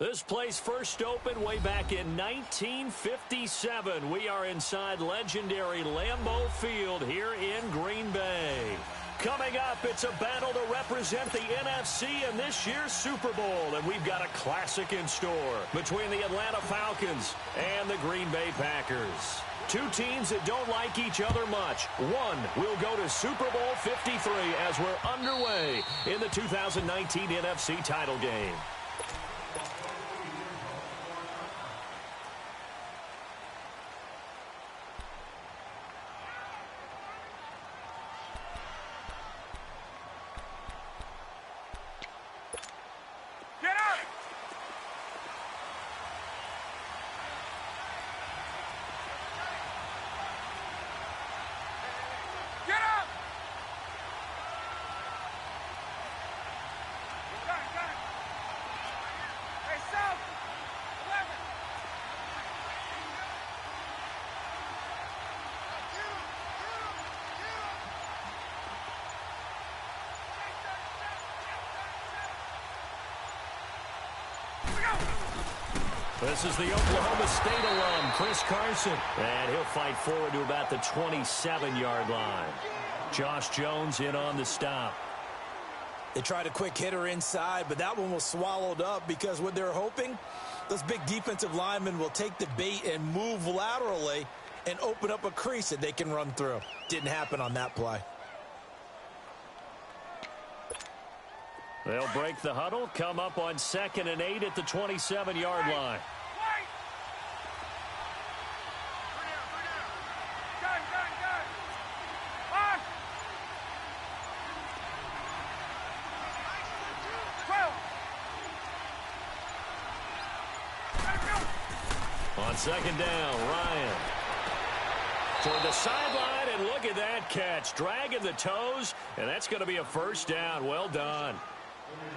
This place first opened way back in 1957. We are inside legendary Lambeau Field here in Green Bay. Coming up, it's a battle to represent the NFC in this year's Super Bowl, and we've got a classic in store between the Atlanta Falcons and the Green Bay Packers. Two teams that don't like each other much. One will go to Super Bowl 53 as we're underway in the 2019 NFC title game. This is the Oklahoma State alum, Chris Carson. And he'll fight forward to about the 27-yard line. Josh Jones in on the stop. They tried a quick hitter inside, but that one was swallowed up because what they're hoping, those big defensive linemen will take the bait and move laterally and open up a crease that they can run through. Didn't happen on that play. They'll break the huddle, come up on 2nd and 8 at the 27-yard line. On 2nd down, Ryan. Toward the sideline, and look at that catch. Dragging the toes, and that's going to be a first down. Well done.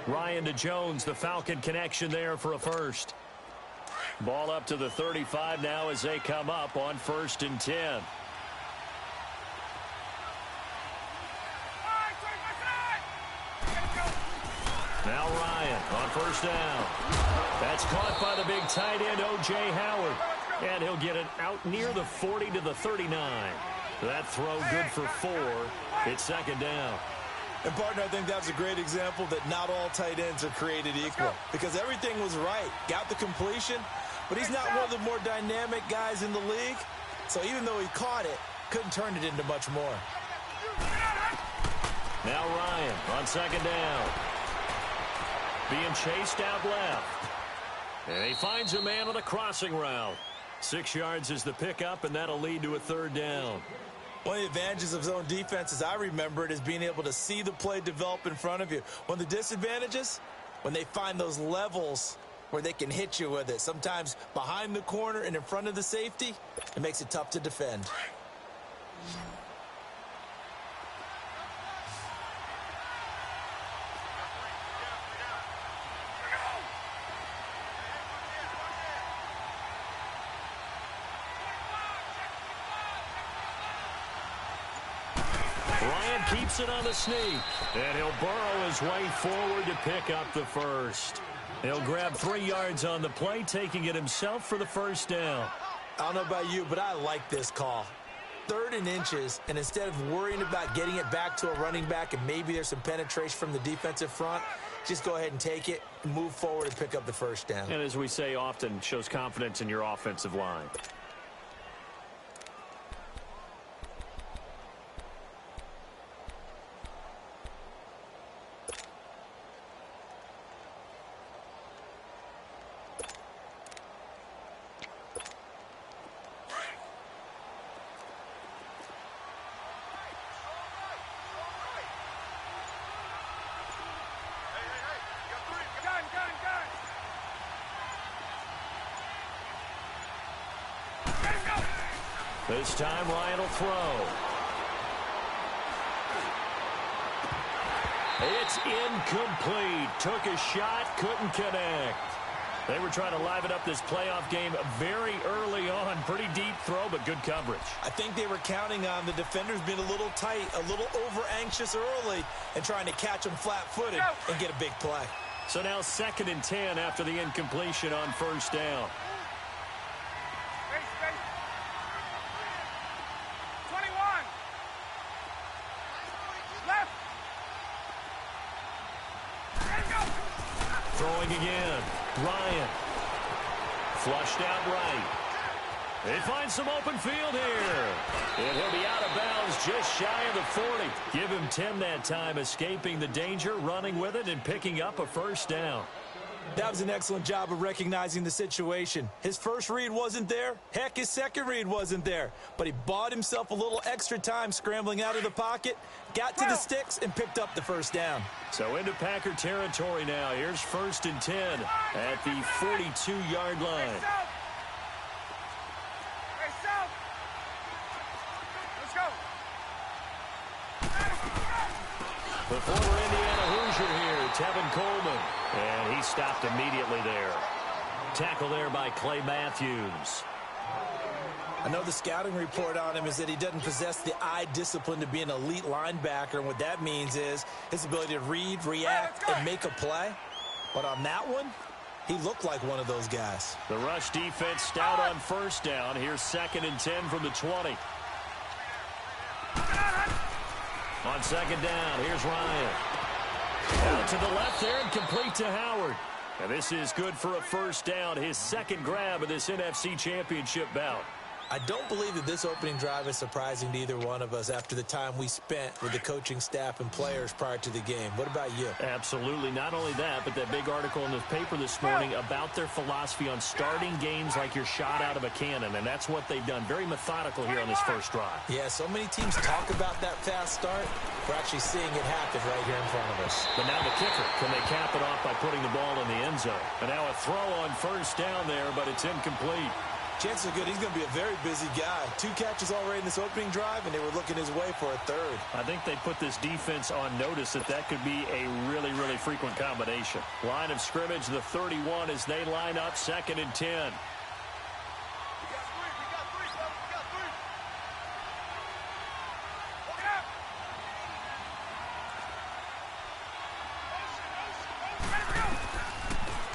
Ryan to Jones, the Falcon connection there for a first. Ball up to the 35 now as they come up on 1st and 10. Now Ryan on 1st down. That's caught by the big tight end, O.J. Howard. And he'll get it out near the 40 to the 39. That throw good for 4. It's 2nd down. And, partner, I think that was a great example that not all tight ends are created equal. Because everything was right. Got the completion, but he's not one of the more dynamic guys in the league. So even though he caught it, couldn't turn it into much more. Now Ryan on 2nd down. Being chased out left. And he finds a man on a crossing route. 6 yards is the pickup, and that'll lead to a 3rd down. One of the advantages of zone defense, as I remember it, is being able to see the play develop in front of you. One of the disadvantages, when they find those levels where they can hit you with it, sometimes behind the corner and in front of the safety, it makes it tough to defend. Keeps it on the sneak, and he'll burrow his way forward to pick up the first. He'll grab 3 yards on the play, taking it himself for the first down. I don't know about you, but I like this call. 3rd and inches, and instead of worrying about getting it back to a running back and maybe there's some penetration from the defensive front, just go ahead and take it, move forward, and pick up the first down. And as we say often, shows confidence in your offensive line. This time, Ryan will throw. It's incomplete. Took a shot, couldn't connect. They were trying to liven up this playoff game very early on. Pretty deep throw, but good coverage. I think they were counting on the defenders being a little tight, a little over-anxious early, and trying to catch them flat-footed and get a big play. So now 2nd and 10 after the incompletion on first down. Throwing again. Ryan. Flushed out right. They find some open field here. And he'll be out of bounds just shy of the 40. Give him 10 that time, escaping the danger, running with it, and picking up a first down. That was an excellent job of recognizing the situation. His first read wasn't there. Heck, his second read wasn't there. But he bought himself a little extra time scrambling out of the pocket, got to the sticks, and picked up the first down. So into Packer territory now. Here's 1st and 10 at the 42-yard line. The former Indiana Hoosier here, Tevin Coleman. And he stopped immediately there. Tackle there by Clay Matthews. I know the scouting report on him is that he doesn't possess the eye discipline to be an elite linebacker. And what that means is his ability to read, react, and make a play. But on that one, he looked like one of those guys. The rush defense stout on first down. Here's 2nd and 10 from the 20. On 2nd down, here's Ryan. Out to the left there and complete to Howard. And this is good for a first down, his 2nd grab of this NFC Championship bout. I don't believe that this opening drive is surprising to either one of us after the time we spent with the coaching staff and players prior to the game. What about you? Absolutely. Not only that, but that big article in the paper this morning about their philosophy on starting games like you're shot out of a cannon, and that's what they've done. Very methodical here on this first drive. Yeah, so many teams talk about that fast start. We're actually seeing it happen right here in front of us. But now the kicker, can they cap it off by putting the ball in the end zone? And now a throw on first down there, but it's incomplete. Chances are good he's going to be a very busy guy. 2 catches already in this opening drive, and they were looking his way for a 3rd. I think they put this defense on notice that could be a really, really frequent combination. Line of scrimmage, the 31, as they line up 2nd and 10.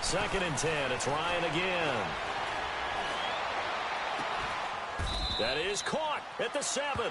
Second and 10, it's Ryan again. That is caught at the 7.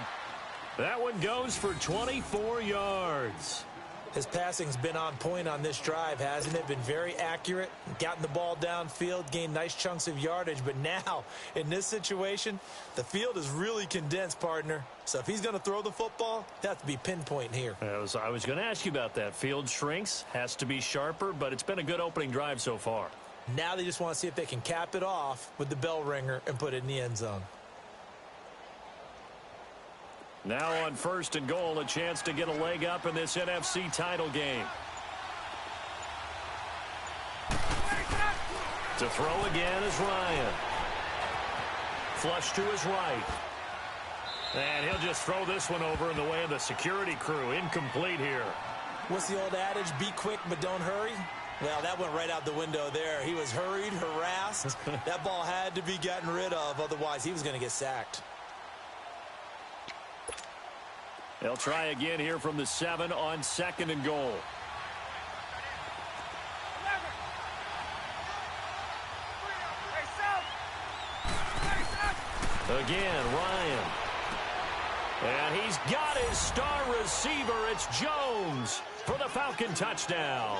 That one goes for 24 yards. His passing's been on point on this drive, hasn't it? Been very accurate, gotten the ball downfield, gained nice chunks of yardage. But now, in this situation, the field is really condensed, partner. So if he's going to throw the football, it has to be pinpoint here. I was going to ask you about that. Field shrinks, has to be sharper, but it's been a good opening drive so far. Now they just want to see if they can cap it off with the bell ringer and put it in the end zone. Now on 1st and goal, a chance to get a leg up in this NFC title game. To throw again is Ryan. Flush to his right. And he'll just throw this one over in the way of the security crew. Incomplete here. What's the old adage? Be quick, but don't hurry. Well, that went right out the window there. He was hurried, harassed. That ball had to be gotten rid of. Otherwise, he was going to get sacked. They'll try again here from the 7 on 2nd and goal. Again, Ryan. And he's got his star receiver. It's Jones for the Falcon touchdown.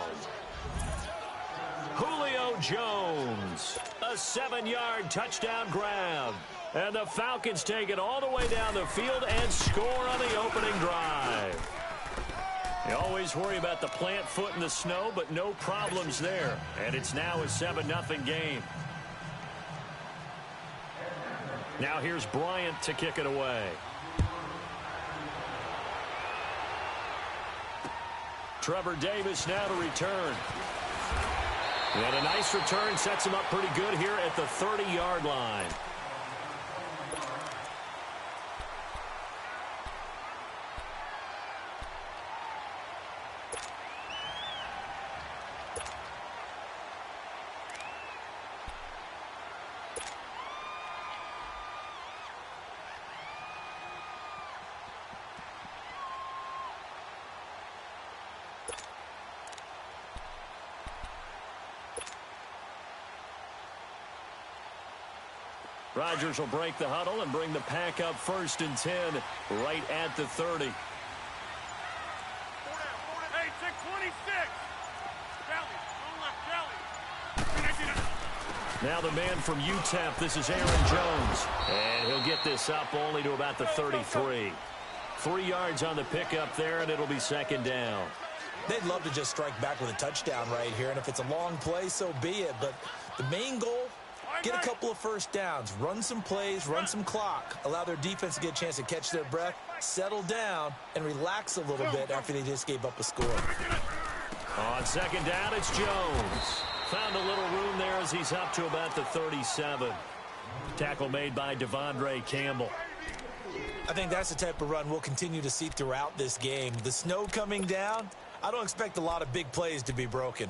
Julio Jones, a 7-yard touchdown grab. And the Falcons take it all the way down the field and score on the opening drive. You always worry about the plant foot in the snow, but no problems there. And it's now a 7-0 game. Now here's Bryant to kick it away. Trevor Davis now to return. And a nice return sets him up pretty good here at the 30-yard line. Rodgers will break the huddle and bring the pack up 1st and 10 right at the 30. Hey, 626. Now the man from UTEP, this is Aaron Jones. And he'll get this up only to about the 33. 3 yards on the pickup there, and it'll be 2nd down. They'd love to just strike back with a touchdown right here, and if it's a long play, so be it. But the main goal, get a couple of first downs, run some plays, run some clock, allow their defense to get a chance to catch their breath, settle down, and relax a little bit after they just gave up a score. On 2nd down, it's Jones. Found a little room there as he's up to about the 37. Tackle made by Devondre Campbell. I think that's the type of run we'll continue to see throughout this game. The snow coming down, I don't expect a lot of big plays to be broken.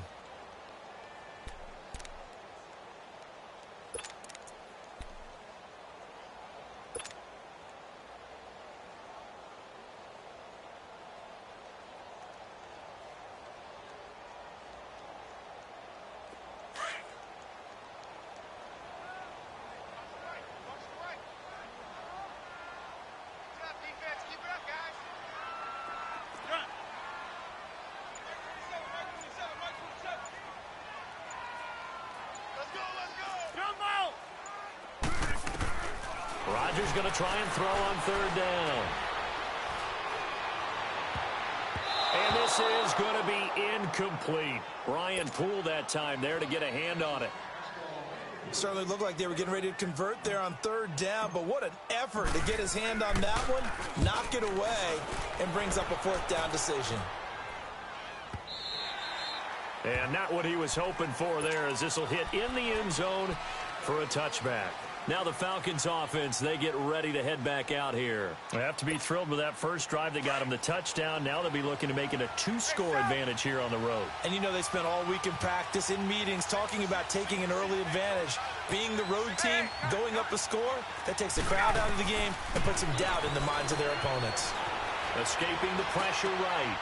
Rodgers going to try and throw on 3rd down. And this is going to be incomplete. Ryan Poole that time there to get a hand on it. Certainly looked like they were getting ready to convert there on 3rd down, but what an effort to get his hand on that one, knock it away, and brings up a 4th down decision. And not what he was hoping for there, as this will hit in the end zone for a touchback. Now the Falcons offense, they get ready to head back out here. They have to be thrilled with that first drive that got them the touchdown. Now they'll be looking to make it a 2-score advantage here on the road. And you know they spent all week in practice, in meetings, talking about taking an early advantage. Being the road team, going up a score, that takes the crowd out of the game and puts some doubt in the minds of their opponents. Escaping the pressure right.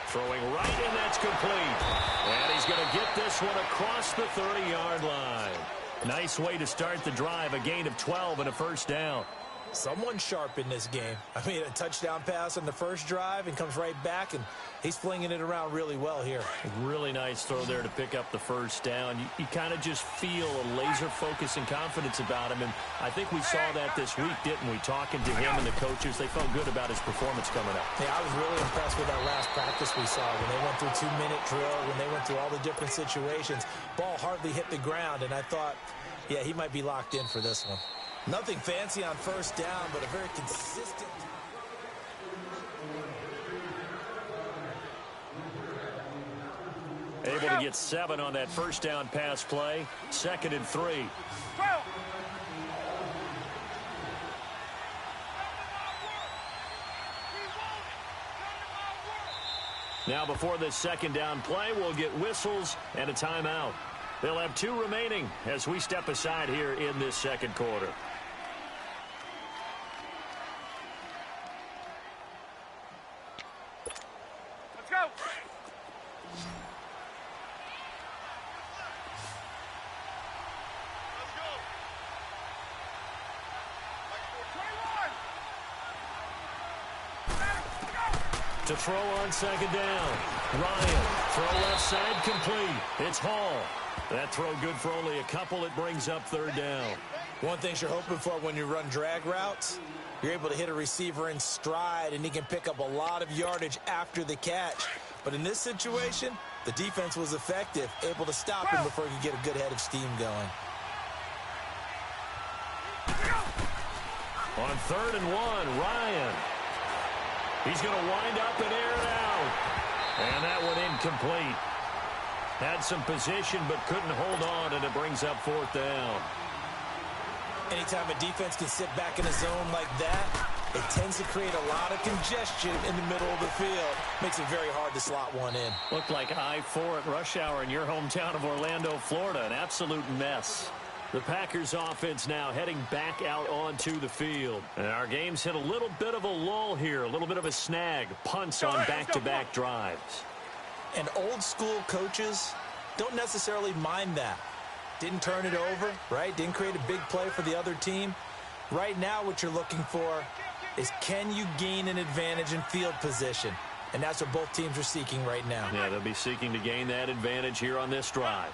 Throwing right, and that's complete. And he's going to get this one across the 30-yard line. Nice way to start the drive, a gain of 12 and a 1st down. Someone sharp in this game. I mean, a touchdown pass on the first drive and comes right back, and he's flinging it around really well here. Really nice throw there to pick up the 1st down. You kind of just feel a laser focus and confidence about him, and I think we saw that this week, didn't we? Talking to him and the coaches, they felt good about his performance coming up. Yeah, I was really impressed with that last practice we saw when they went through 2-minute drill, when they went through all the different situations. Ball hardly hit the ground, and I thought, yeah, he might be locked in for this one. Nothing fancy on 1st down, but a very consistent. Able to get 7 on that 1st down pass play. 2nd and 3. Now before this 2nd down play, we'll get whistles and a timeout. They'll have 2 remaining as we step aside here in this 2nd quarter. Let's go. To throw on 2nd down. Ryan, throw left side complete. It's Hall. That throw good for only a couple. It brings up 3rd down. One thing you're hoping for when you run drag routes, you're able to hit a receiver in stride, and he can pick up a lot of yardage after the catch. But in this situation, the defense was effective, able to stop him before he could get a good head of steam going. On 3rd and 1, Ryan. He's going to wind up and air it out. And that one incomplete. Had some position but couldn't hold on, and it brings up 4th down. Anytime a defense can sit back in a zone like that, it tends to create a lot of congestion in the middle of the field. Makes it very hard to slot one in. Looked like I-4 at rush hour in your hometown of Orlando, Florida. An absolute mess. The Packers offense now heading back out onto the field. And our game's hit a little bit of a lull here, a little bit of a snag. Punts on back-to-back drives. And old school coaches don't necessarily mind that. Didn't turn it over, right? Didn't create a big play for the other team. Right now, what you're looking for is, can you gain an advantage in field position? And that's what both teams are seeking right now. Yeah, they'll be seeking to gain that advantage here on this drive.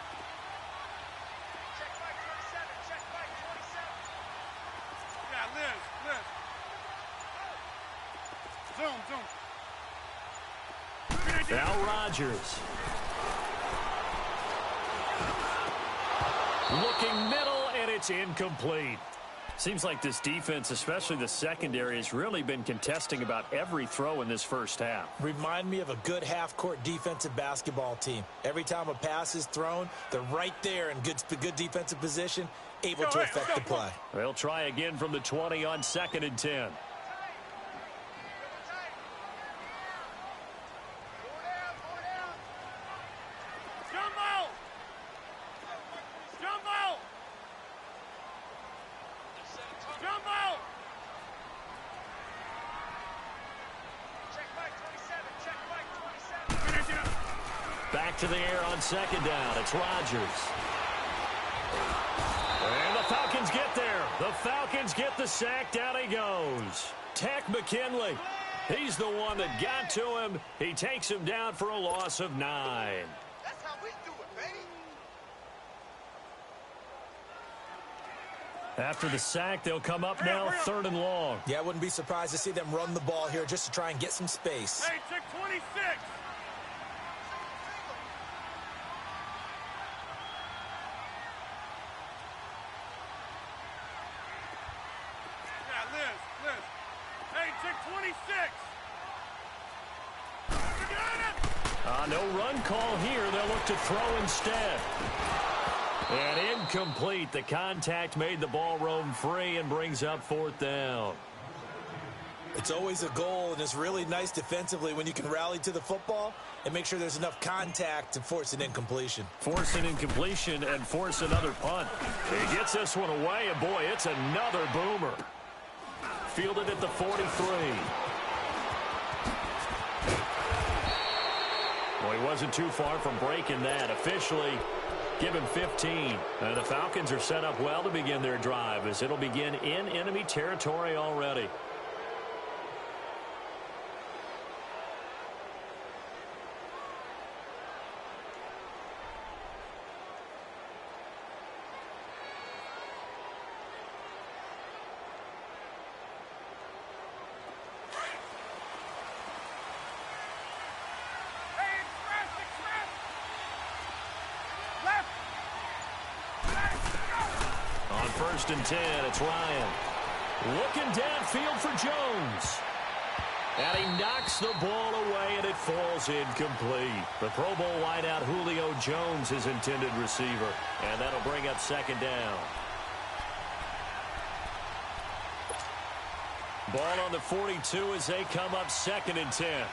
Now Rodgers. Looking middle, and it's incomplete. Seems like this defense, especially the secondary, has really been contesting about every throw in this first half. Remind me of a good half-court defensive basketball team. Every time a pass is thrown, they're right there in good defensive position, able to affect the play. They'll try again from the 20 on 2nd and 10. Back to the air on 2nd down. It's Rodgers. And the Falcons get there. The Falcons get the sack. Down he goes. Tech McKinley. He's the one that got to him. He takes him down for a loss of 9. That's how we do it, baby. After the sack, they'll come up now 3rd and long. Yeah, I wouldn't be surprised to see them run the ball here just to try and get some space. Hey, check 26. No run call here. They'll look to throw instead. And incomplete. The contact made the ball roam free and brings up 4th down. It's always a goal, and it's really nice defensively when you can rally to the football and make sure there's enough contact to force an incompletion. Force an incompletion and force another punt. He gets this one away, and boy, it's another boomer. Fielded at the 43. Well, he wasn't too far from breaking that. Officially, give him 15. And the Falcons are set up well to begin their drive, as it'll begin in enemy territory already. On 1st and 10, it's Ryan. Looking downfield for Jones. And he knocks the ball away, and it falls incomplete. The Pro Bowl wideout Julio Jones, his intended receiver. And that'll bring up 2nd down. Ball on the 42 as they come up 2nd and 10.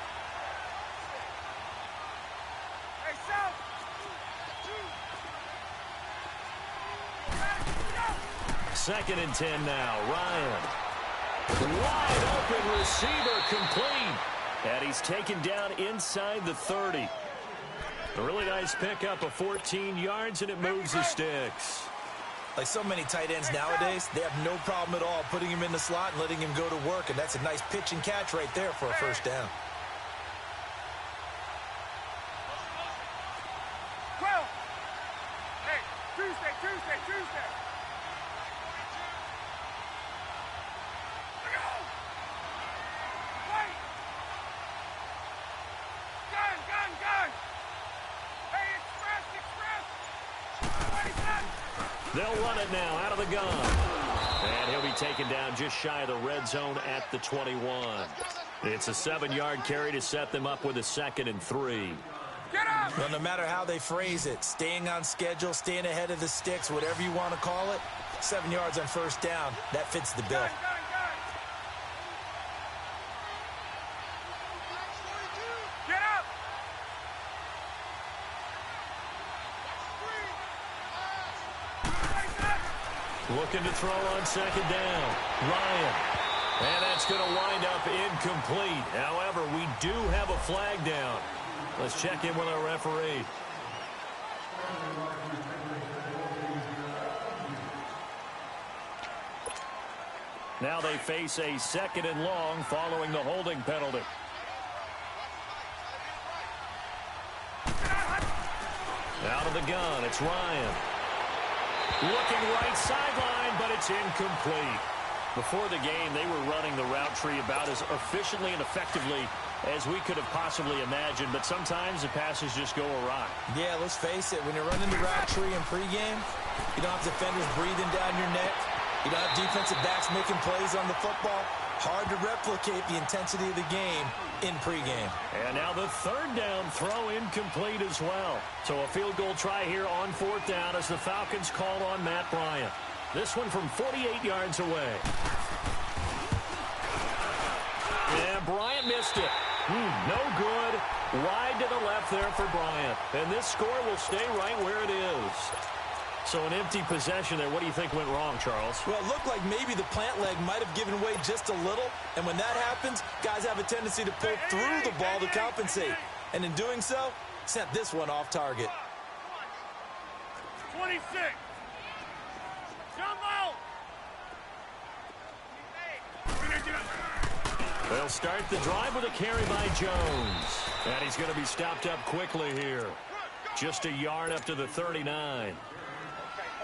2nd and 10 now. Ryan. Wide open receiver, complete. And he's taken down inside the 30. A really nice pickup of 14 yards, and it moves the sticks. Like so many tight ends nowadays, they have no problem at all putting him in the slot and letting him go to work, and that's a nice pitch and catch right there for a 1st down. Tuesday. They'll run it now out of the gun. And he'll be taken down just shy of the red zone at the 21. It's a 7-yard carry to set them up with a 2nd and 3. Get up! Well, no matter how they phrase it, staying on schedule, staying ahead of the sticks, whatever you want to call it, 7 yards on 1st down, that fits the bill. Get up! Looking to throw on 2nd down. Ryan. And that's going to wind up incomplete. However, we do have a flag down. Let's check in with our referee. Now they face a 2nd and long following the holding penalty. Out of the gun, it's Ryan. Looking right sideline, but it's incomplete. Before the game, they were running the route tree about as efficiently and effectively as we could have possibly imagined, but sometimes the passes just go awry. Yeah, let's face it, when you're running the route tree in pregame, you don't have defenders breathing down your neck. You don't have defensive backs making plays on the football. Hard to replicate the intensity of the game in pregame. And now the 3rd down throw incomplete as well. So a field goal try here on 4th down as the Falcons called on Matt Bryant. This one from 48 yards away. And Bryant missed it. No good. Wide to the left there for Bryant. And this score will stay right where it is. So an empty possession there. What do you think went wrong, Charles? Well, it looked like maybe the plant leg might have given way just a little. And when that happens, guys have a tendency to pull through the ball to compensate. And in doing so, sent this one off target. 26. Jump out. They'll start the drive with a carry by Jones. And he's going to be stopped up quickly here. Just a yard up to the 39.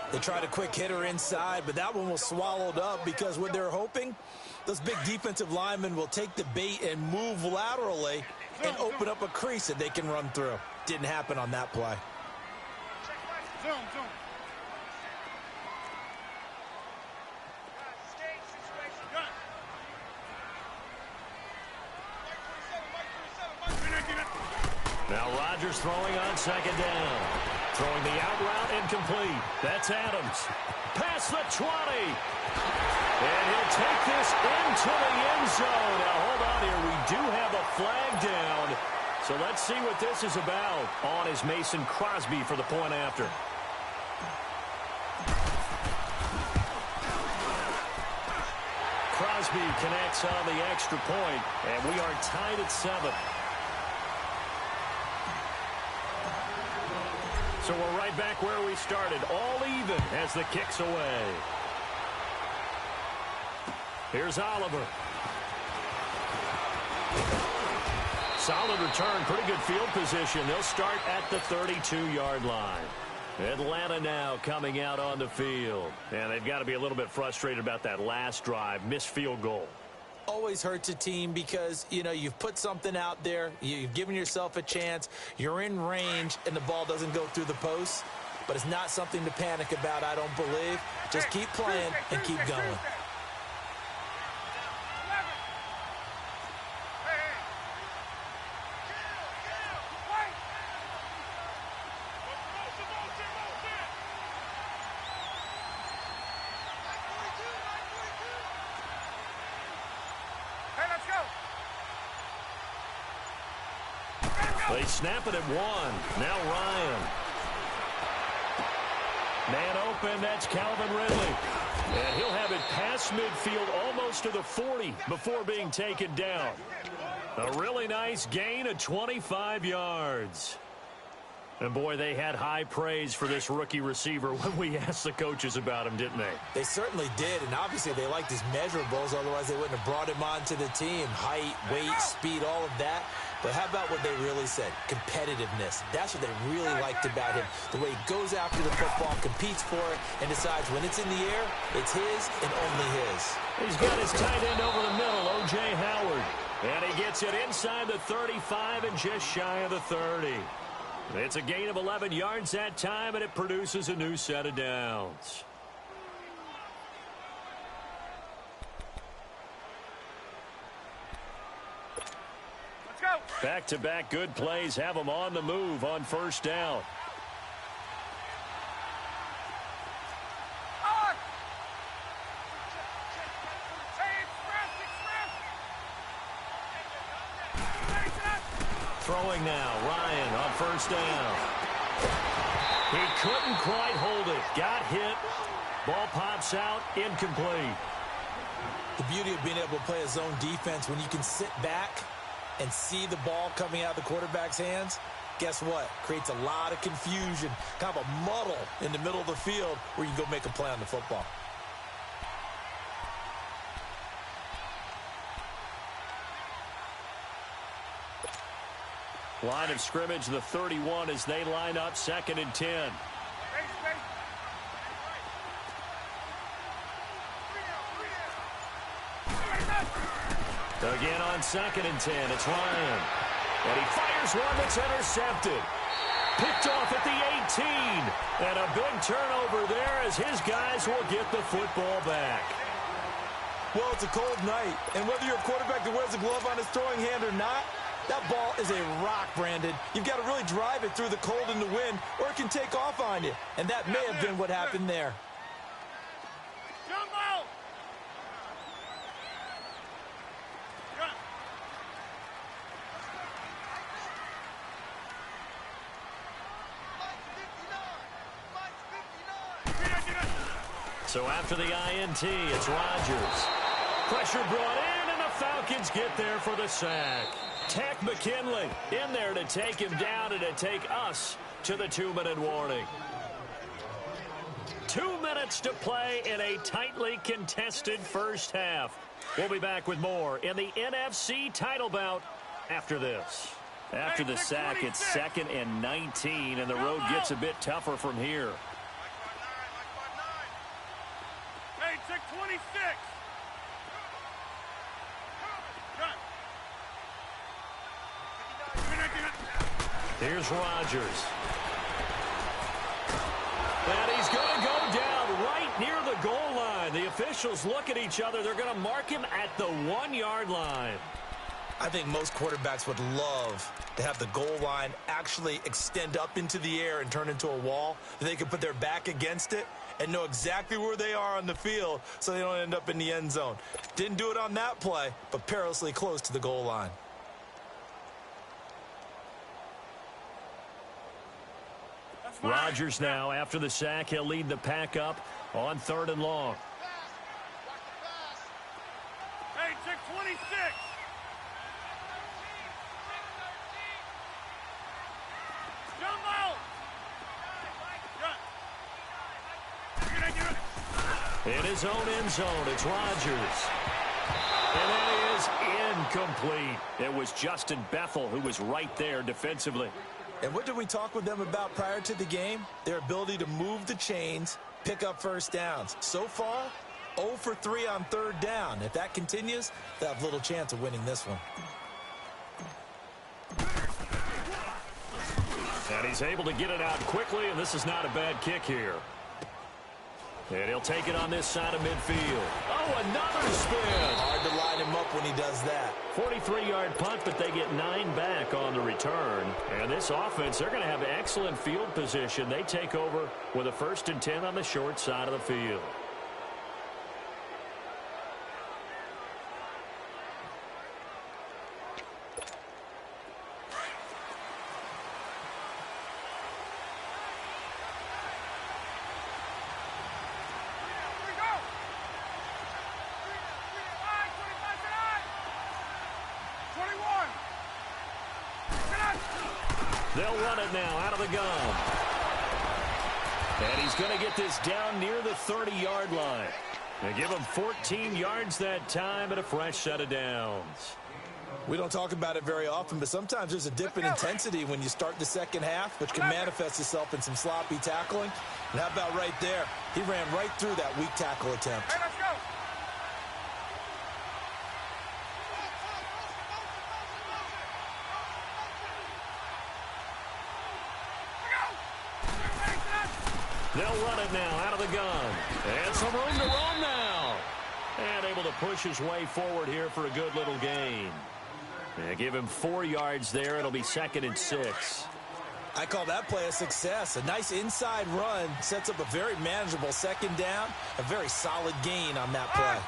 They tried a quick hitter inside, but that one was swallowed up because what they're hoping, those big defensive linemen will take the bait and move laterally and open up a crease that they can run through. Didn't happen on that play. Zoom. Now Rodgers throwing on 2nd down. Throwing the out route incomplete. That's Adams. Past the 20. And he'll take this into the end zone. Now hold on here. We do have a flag down. So let's see what this is about. On is Mason Crosby for the point after. Crosby connects on the extra point, and we are tied at 7. So we're right back where we started, all even as the kick's away. Here's Oliver. Solid return, pretty good field position. They'll start at the 32-yard line. Atlanta now coming out on the field. And they've got to be a little bit frustrated about that last drive, missed field goal. Always hurts a team because, you know, you've put something out there, you've given yourself a chance, you're in range, and the ball doesn't go through the post. But it's not something to panic about, I don't believe. Just keep playing and keep going. They snap it at 1. Now Ryan. Man open, that's Calvin Ridley. And he'll have it past midfield almost to the 40 before being taken down. A really nice gain of 25 yards. And, boy, they had high praise for this rookie receiver when we asked the coaches about him, didn't they? They certainly did, and obviously they liked his measurables, otherwise they wouldn't have brought him onto the team. Height, weight, speed, all of that. But how about what they really said? Competitiveness. That's what they really liked about him. The way he goes after the football, competes for it, and decides when it's in the air, it's his and only his. He's got his tight end over the middle, O.J. Howard. And he gets it inside the 35 and just shy of the 30. It's a gain of 11 yards that time, and it produces a new set of downs. Let's go. Back-to-back good plays have them on the move on first down. On. Hey, express. Throwing now, Ryan on first down. He couldn't quite hold it. Got hit. Ball pops out, incomplete. The beauty of being able to play a zone defense when you can sit back and see the ball coming out of the quarterback's hands, guess what? Creates a lot of confusion, kind of a muddle in the middle of the field where you can go make a play on the football. Line of scrimmage, the 31, as they line up 2nd and 10. Again on 2nd and 10, it's Ryan. And he fires one that's intercepted. Picked off at the 18. And a big turnover there as his guys will get the football back. Well, it's a cold night, and whether you're a quarterback that wears a glove on his throwing hand or not, that ball is a rock, Brandon. You've got to really drive it through the cold and the wind, or it can take off on you. And that may have been what happened there. Jumbo! So after the INT, it's Rodgers. Pressure brought in, and the Falcons get there for the sack. Tech McKinley in there to take him down and to take us to the 2-minute warning. 2 minutes to play in a tightly contested first half. We'll be back with more in the NFC title bout after this. After the sack, it's 2nd and 19, and the road gets a bit tougher from here. Hey, check 26. Here's Rodgers. And he's going to go down right near the goal line. The officials look at each other. They're going to mark him at the 1-yard line. I think most quarterbacks would love to have the goal line actually extend up into the air and turn into a wall. They can put their back against it and know exactly where they are on the field so they don't end up in the end zone. Didn't do it on that play, but perilously close to the goal line. Rodgers now, after the sack, he'll lead the pack up on 3rd and long. Hey, check 26. Jumbo! In his own end zone, it's Rodgers. And that is incomplete. It was Justin Bethel who was right there defensively. And what did we talk with them about prior to the game? Their ability to move the chains, pick up first downs. So far, 0 for 3 on 3rd down. If that continues, they'll have little chance of winning this one. And he's able to get it out quickly, and this is not a bad kick here. And he'll take it on this side of midfield. Oh, another spin. Hard to line him up when he does that. 43-yard punt, but they get 9 back on the return. And this offense, they're going to have excellent field position. They take over with a 1st and 10 on the short side of the field. They'll run it now out of the gun. And he's going to get this down near the 30-yard line. They give him 14 yards that time and a fresh set of downs. We don't talk about it very often, but sometimes there's a dip in intensity when you start the second half, which can manifest itself in some sloppy tackling. And how about right there? He ran right through that weak tackle attempt. Hey, let's go. They'll run it now out of the gun. And some room to roam now. And able to push his way forward here for a good little gain. They give him 4 yards there. It'll be 2nd and 6. I call that play a success. A nice inside run sets up a very manageable 2nd down. A very solid gain on that play.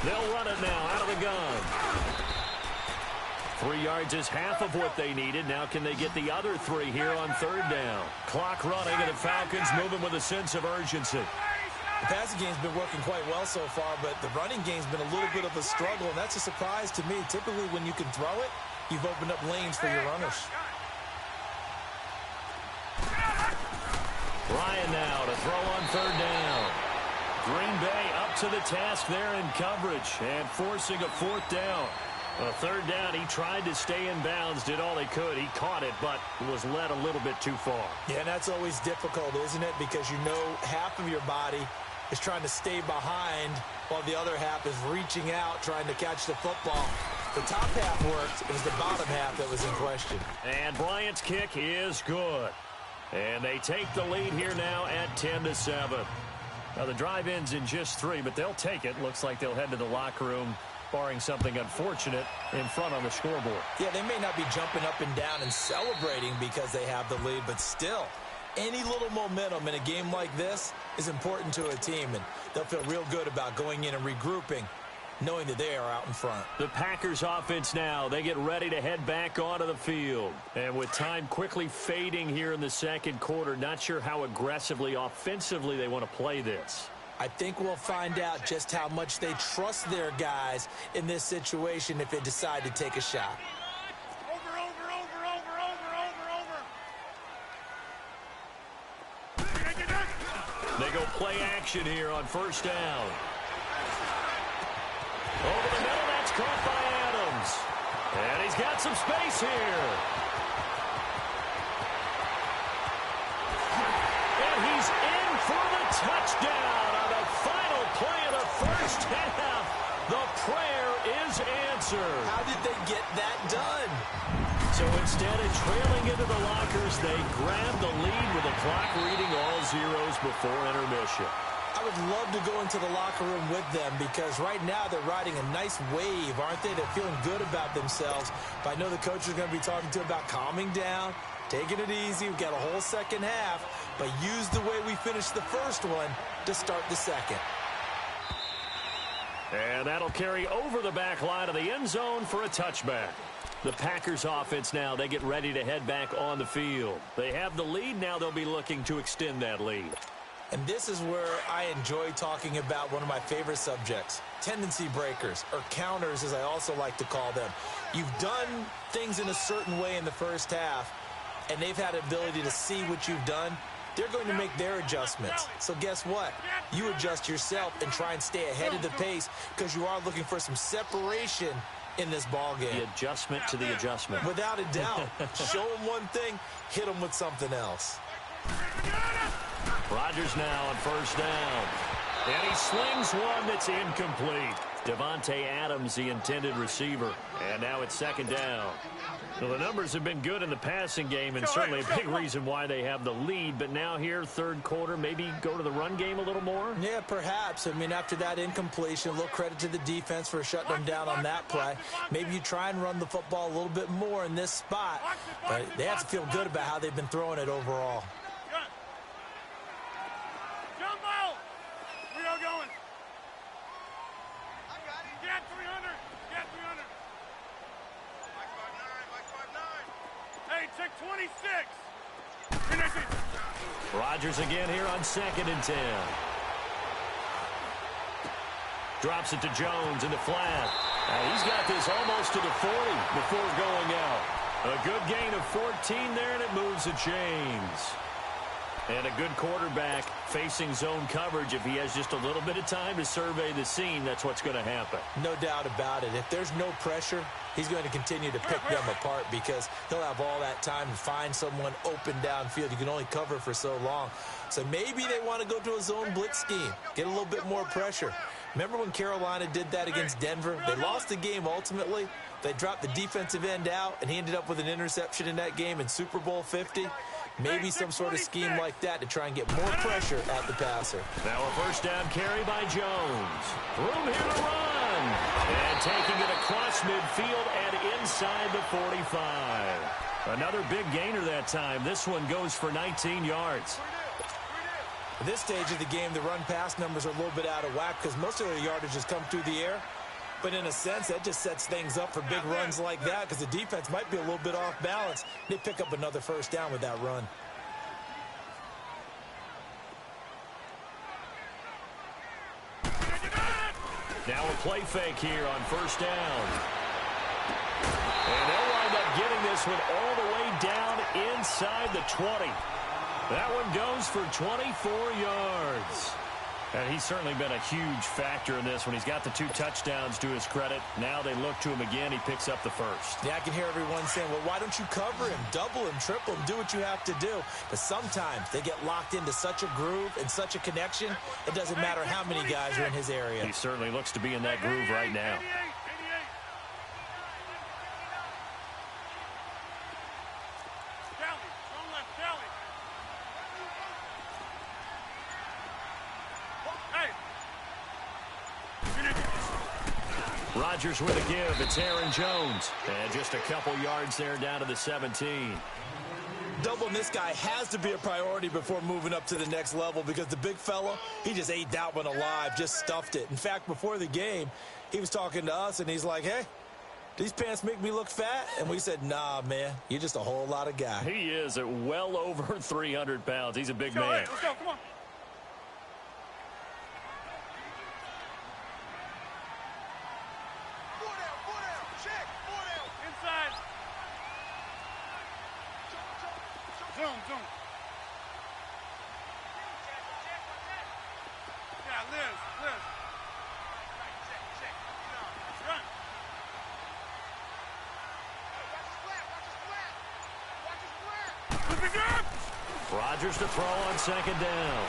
They'll run it now out of the gun. 3 yards is half of what they needed. Now can they get the other 3 here on 3rd down? Clock running, and the Falcons moving with a sense of urgency. The passing game's been working quite well so far, but the running game's been a little bit of a struggle, and that's a surprise to me. Typically, when you can throw it, you've opened up lanes for your runners. Ryan now to throw on third down. Green Bay up to the task there in coverage and forcing a fourth down. A third down, he tried to stay in bounds, did all he could. He caught it, but was led a little bit too far. Yeah, and that's always difficult, isn't it? Because you know half of your body is trying to stay behind while the other half is reaching out, trying to catch the football. The top half worked. It was the bottom half that was in question. And Bryant's kick is good. And they take the lead here now at 10-7. Now, the drive ends in just 3, but they'll take it. Looks like they'll head to the locker room, barring something unfortunate, in front on the scoreboard. Yeah, they may not be jumping up and down and celebrating because they have the lead, but still, any little momentum in a game like this is important to a team, and they'll feel real good about going in and regrouping, knowing that they are out in front. The Packers offense now, they get ready to head back onto the field. And with time quickly fading here in the second quarter, not sure how aggressively, offensively they want to play this. I think we'll find out just how much they trust their guys in this situation if they decide to take a shot. Over. They go play action here on first down. Over the middle, that's caught by Adams. And he's got some space here. And he's in for the touchdown on the final play of the first half. The prayer is answered. How did they get that done? So instead of trailing into the lockers, they grab the lead with the clock reading all zeros before intermission. I would love to go into the locker room with them because right now they're riding a nice wave, aren't they? They're feeling good about themselves. But I know the coach is going to be talking to them about calming down, taking it easy. We've got a whole second half, but use the way we finished the first one to start the second. And that'll carry over the back line of the end zone for a touchback. The Packers offense now, they get ready to head back on the field. They have the lead. Now they'll be looking to extend that lead. And this is where I enjoy talking about one of my favorite subjects, tendency breakers, or counters as I also like to call them. You've done things in a certain way in the first half, and they've had the ability to see what you've done. They're going to make their adjustments. So guess what? You adjust yourself and try and stay ahead of the pace because you are looking for some separation in this ball game. The adjustment to the adjustment. Without a doubt. Show them one thing, hit them with something else. Rodgers now on first down. And he slings one that's incomplete. Devontae Adams, the intended receiver. And now it's second down. Well, the numbers have been good in the passing game and certainly a big reason why they have the lead. But now here, third quarter, maybe go to the run game a little more? Yeah, perhaps. I mean, after that incompletion, a little credit to the defense for shutting them down on that play. Maybe you try and run the football a little bit more in this spot. But they have to feel good about how they've been throwing it overall. Going. I got it. Get 300. Get 300. Mike 5'9". Hey, check 26. Rodgers again here on 2nd and 10. Drops it to Jones in the flat. He's got this almost to the 40 before going out. A good gain of 14 there, and it moves the chains. And a good quarterback facing zone coverage. If he has just a little bit of time to survey the scene, that's what's going to happen. No doubt about it. If there's no pressure, he's going to continue to pick them apart because he'll have all that time to find someone open downfield. You can only cover for so long. So maybe they want to go to a zone blitz scheme, get a little bit more pressure. Remember when Carolina did that against Denver? They lost the game ultimately. They dropped the defensive end out, and he ended up with an interception in that game in Super Bowl 50. Maybe some sort of scheme like that to try and get more pressure at the passer. Now a first down carry by Jones. Room here to run. And taking it across midfield and inside the 45. Another big gainer that time. This one goes for 19 yards. At this stage of the game, the run-pass numbers are a little bit out of whack because most of their yardage has come through the air. But in a sense, that just sets things up for big runs like that because the defense might be a little bit off balance. They pick up another first down with that run. Now a play fake here on first down. And they'll wind up getting this one all the way down inside the 20. That one goes for 24 yards. And he's certainly been a huge factor in this when he's got the 2 touchdowns to his credit. Now they look to him again. He picks up the first. Yeah, I can hear everyone saying, well, why don't you cover him, double him, triple him, do what you have to do. But sometimes they get locked into such a groove and such a connection, it doesn't matter how many guys are in his area. He certainly looks to be in that groove right now. Rodgers with a give. It's Aaron Jones. And just a couple yards there down to the 17. Doubling this guy has to be a priority before moving up to the next level because the big fella, he just ate that one alive, just stuffed it. In fact, before the game, he was talking to us, and he's like, hey, these pants make me look fat? And we said, nah, man, you're just a whole lot of guy. He is at well over 300 pounds. He's a big man. Let's go, come on. Zoom. Yeah, Liz. Check. Run. Watch his flat. Rodgers to throw on second down.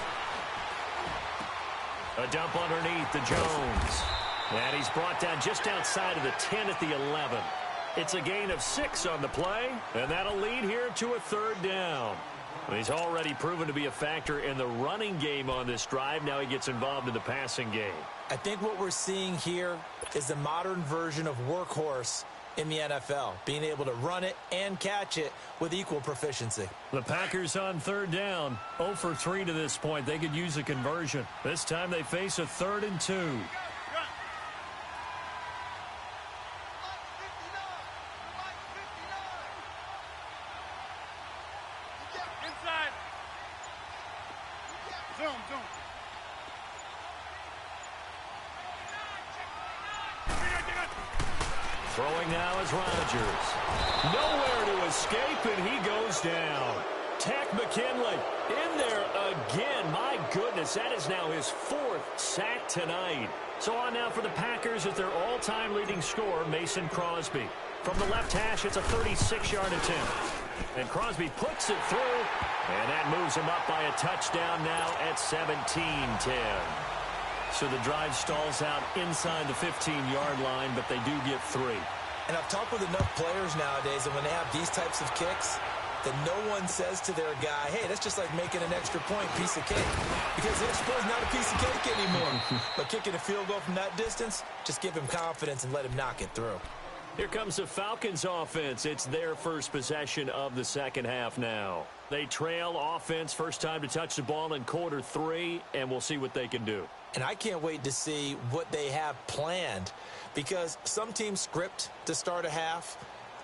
A dump underneath to Jones. And he's brought down just outside of the 10 at the 11. It's a gain of 6 on the play, and that'll lead here to a 3rd down. He's already proven to be a factor in the running game on this drive. Now he gets involved in the passing game. I think what we're seeing here is the modern version of workhorse in the NFL, being able to run it and catch it with equal proficiency. The Packers on 3rd down, 0 for 3 to this point. They could use a conversion. This time they face a 3rd and 2. Zoom. Throwing now is Rodgers. Nowhere to escape, and he goes down. Tack McKinley in there again. My goodness, that is now his 4th sack tonight. So on now for the Packers at their all-time leading scorer, Mason Crosby. From the left hash, it's a 36-yard attempt. And Crosby puts it through, and that moves him up by a touchdown now at 17-10. So the drive stalls out inside the 15-yard line, but they do get 3. And I've talked with enough players nowadays, and when they have these types of kicks, that no one says to their guy, hey, that's just like making an extra point, piece of cake. Because the extra point is not a piece of cake anymore. But kicking a field goal from that distance, just give him confidence and let him knock it through. Here comes the Falcons offense. It's their first possession of the second half now. They trail offense, first time to touch the ball in quarter 3, and we'll see what they can do. And I can't wait to see what they have planned, because some teams script to start a half.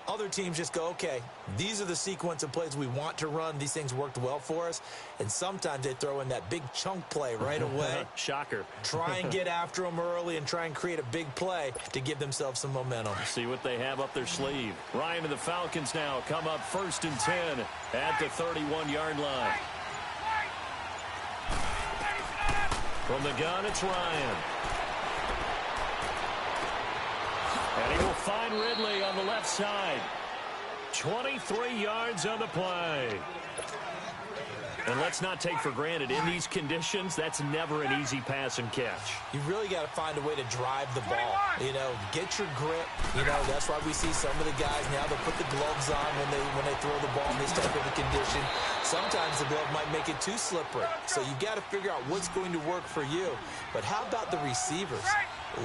Other teams just go, okay, these are the sequence of plays we want to run. These things worked well for us. And sometimes they throw in that big chunk play right away. Shocker. Try and get after them early and try and create a big play to give themselves some momentum. See what they have up their sleeve. Ryan and the Falcons now come up 1st and 10 at the 31-yard line. From the gun, it's Ryan. And he will find Ridley on the left side. 23 yards on the play. And let's not take for granted, in these conditions, that's never an easy pass and catch. You really got to find a way to drive the ball. You know, get your grip. You know, that's why we see some of the guys now, they'll put the gloves on when they throw the ball in this type of a condition. Sometimes the glove might make it too slippery. So you got to figure out what's going to work for you. But how about the receivers?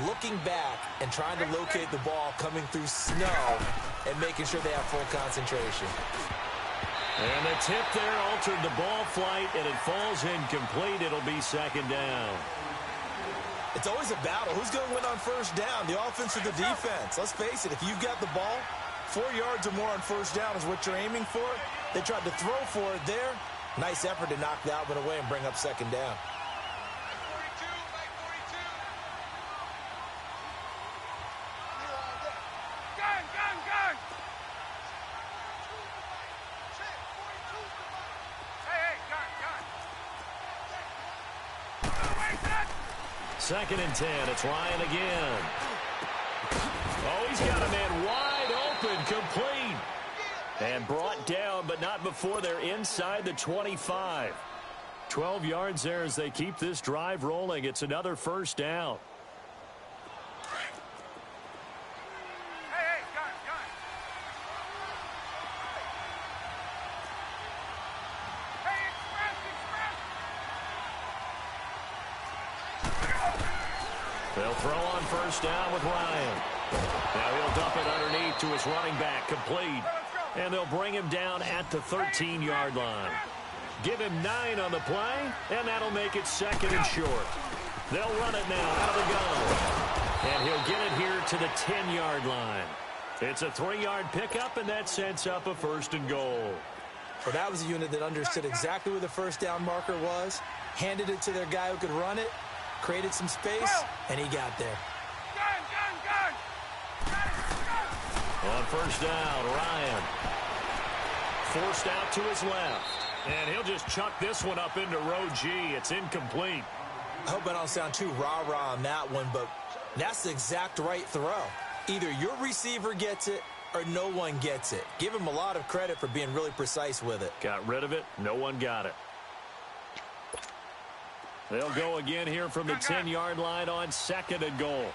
Looking back and trying to locate the ball coming through snow and making sure they have full concentration. And the tip there altered the ball flight, and it falls incomplete. It'll be second down. It's always a battle. Who's going to win on first down, the offense or the defense? Let's face it, if you've got the ball, 4 yards or more on first down is what you're aiming for. They tried to throw for it there. Nice effort to knock that one away and bring up second down. Hey, gun. 2nd and 10. It's Ryan again. Oh, he's got a man wide open, complete. And brought down, but not before they're inside the 25. 12 yards there as they keep this drive rolling. It's another first down. Hey, gun. Hey, express. They'll throw on first down with Ryan. Now he'll dump it underneath to his running back, complete. And they'll bring him down at the 13-yard line. Give him 9 on the play, and that'll make it 2nd and short. They'll run it now out of the gun. And he'll get it here to the 10-yard line. It's a 3-yard pickup, and that sets up a 1st and goal. Well, that was a unit that understood exactly where the first down marker was, handed it to their guy who could run it, created some space, and he got there. Gun. On first down, Ryan. Forced out to his left. And he'll just chuck this one up into row G. It's incomplete. I hope I don't sound too rah-rah on that one, but that's the exact right throw. Either your receiver gets it or no one gets it. Give him a lot of credit for being really precise with it. Got rid of it. No one got it. They'll go again here from the 10-yard line on 2nd and goal.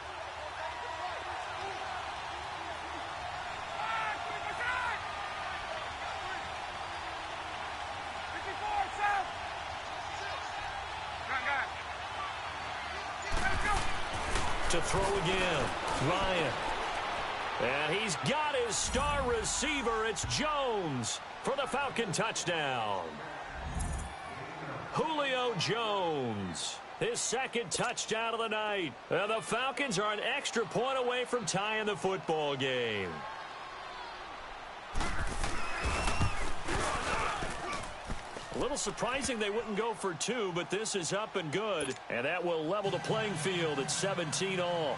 To throw again, Ryan. And he's got his star receiver. It's Jones for the Falcon touchdown. Julio Jones, his 2nd touchdown of the night. And the Falcons are an extra point away from tying the football game. A little surprising they wouldn't go for 2, but this is up and good. And that will level the playing field at 17 all.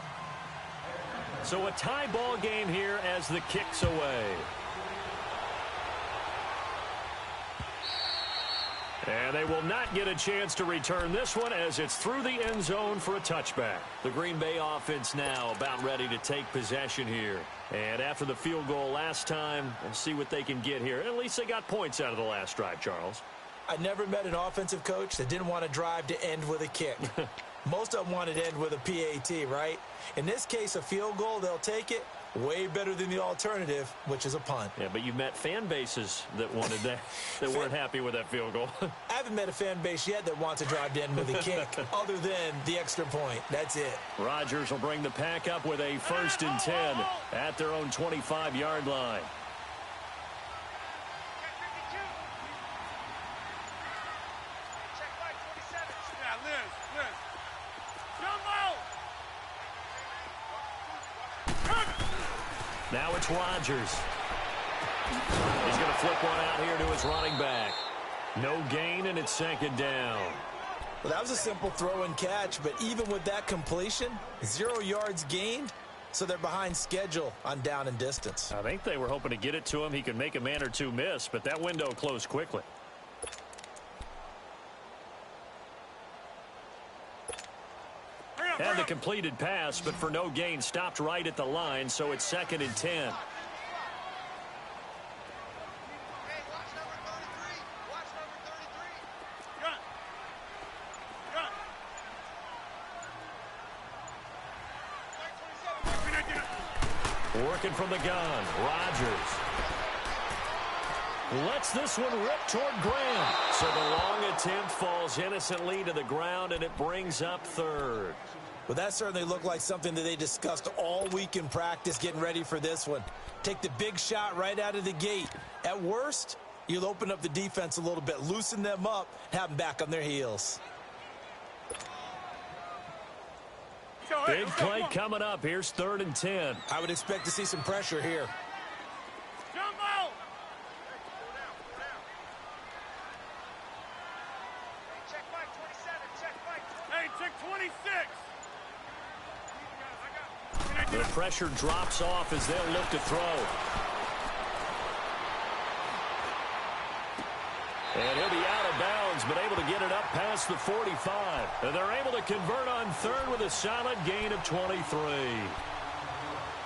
So a tie ball game here as the kick's away. And they will not get a chance to return this one as it's through the end zone for a touchback. The Green Bay offense now about ready to take possession here. And after the field goal last time, we'll see what they can get here. At least they got points out of the last drive, Charles. I never met an offensive coach that didn't want to drive to end with a kick. Most of them wanted to end with a PAT, right? In this case, a field goal, they'll take it. Way better than the alternative, which is a punt. Yeah, but you've met fan bases that wanted that, that weren't happy with that field goal. I haven't met a fan base yet that wants to drive to end with a kick, other than the extra point. That's it. Rodgers will bring the pack up with a 1st and 10 at their own 25-yard line. Now it's Rodgers. He's going to flip one out here to his running back. No gain, and it's 2nd down. Well, that was a simple throw and catch, but even with that completion, 0 yards gained, so they're behind schedule on down and distance. I think they were hoping to get it to him. He could make a man or two miss, but that window closed quickly. And the completed pass, but for no gain, stopped right at the line, so it's 2nd and 10. Hey, watch number 33. Watch number 33. Working from the gun, Rodgers. Lets this one rip toward Graham. So the long attempt falls innocently to the ground, and it brings up 3rd. Well, that certainly looked like something that they discussed all week in practice getting ready for this one. Take the big shot right out of the gate. At worst, you'll open up the defense a little bit, loosen them up, have them back on their heels. Big play coming up. Here's 3rd and 10. I would expect to see some pressure here. Jumbo! Check Mike 27. Check Mike 27. Hey, check 26. The pressure drops off as they'll look to throw. And he'll be out of bounds, but able to get it up past past the 45. And they're able to convert on third with a solid gain of 23.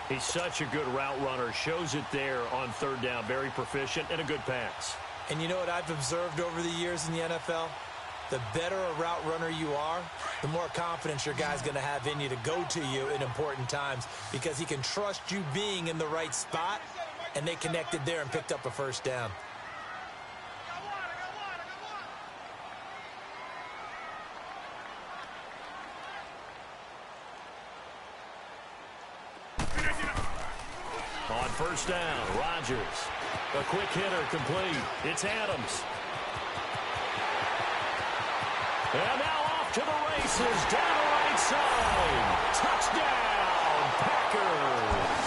He's such a good route runner. Shows it there on third down. Very proficient and a good pass. And you know what I've observed over the years in the NFL? The better a route runner you are, the more confidence your guy's going to have in you to go to you in important times because he can trust you being in the right spot, and they connected there and picked up a first down. On first down, Rodgers. A quick hitter complete. It's Adams. And now off to the races, down the right side. Touchdown, Packers.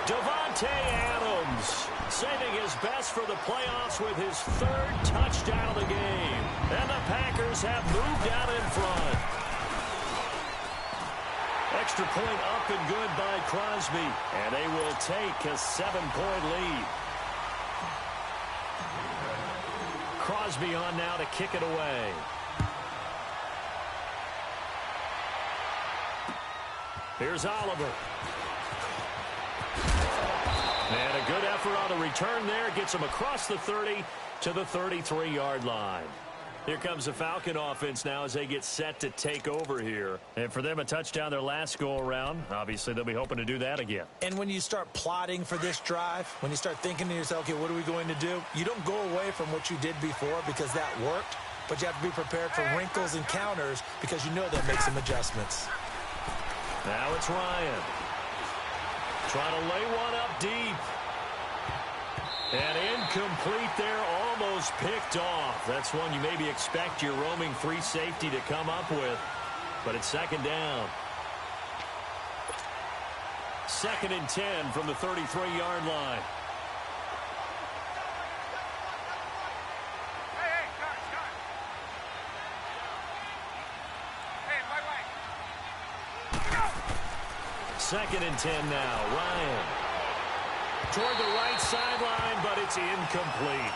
Davante Adams saving his best for the playoffs with his third touchdown of the game. And the Packers have moved out in front. Extra point up and good by Crosby. And they will take a 7-point lead. Crosby on now to kick it away. Here's Oliver. And a good effort on the return there. Gets him across the 30 to the 33-yard line. Here comes the Falcon offense now as they get set to take over here. And for them, a touchdown their last go-around. Obviously, they'll be hoping to do that again. And when you start plotting for this drive, when you start thinking to yourself, okay, what are we going to do? You don't go away from what you did before because that worked, but you have to be prepared for wrinkles and counters because you know they'll make some adjustments. Now it's Ryan. Trying to lay one up deep. And incomplete there, almost picked off. That's one you maybe expect your roaming free safety to come up with. But it's second down. 2nd and 10 from the 33-yard line. Hey, guard. Hey, my way. Go! 2nd and 10 now. Ryan. Toward the right sideline, but it's incomplete.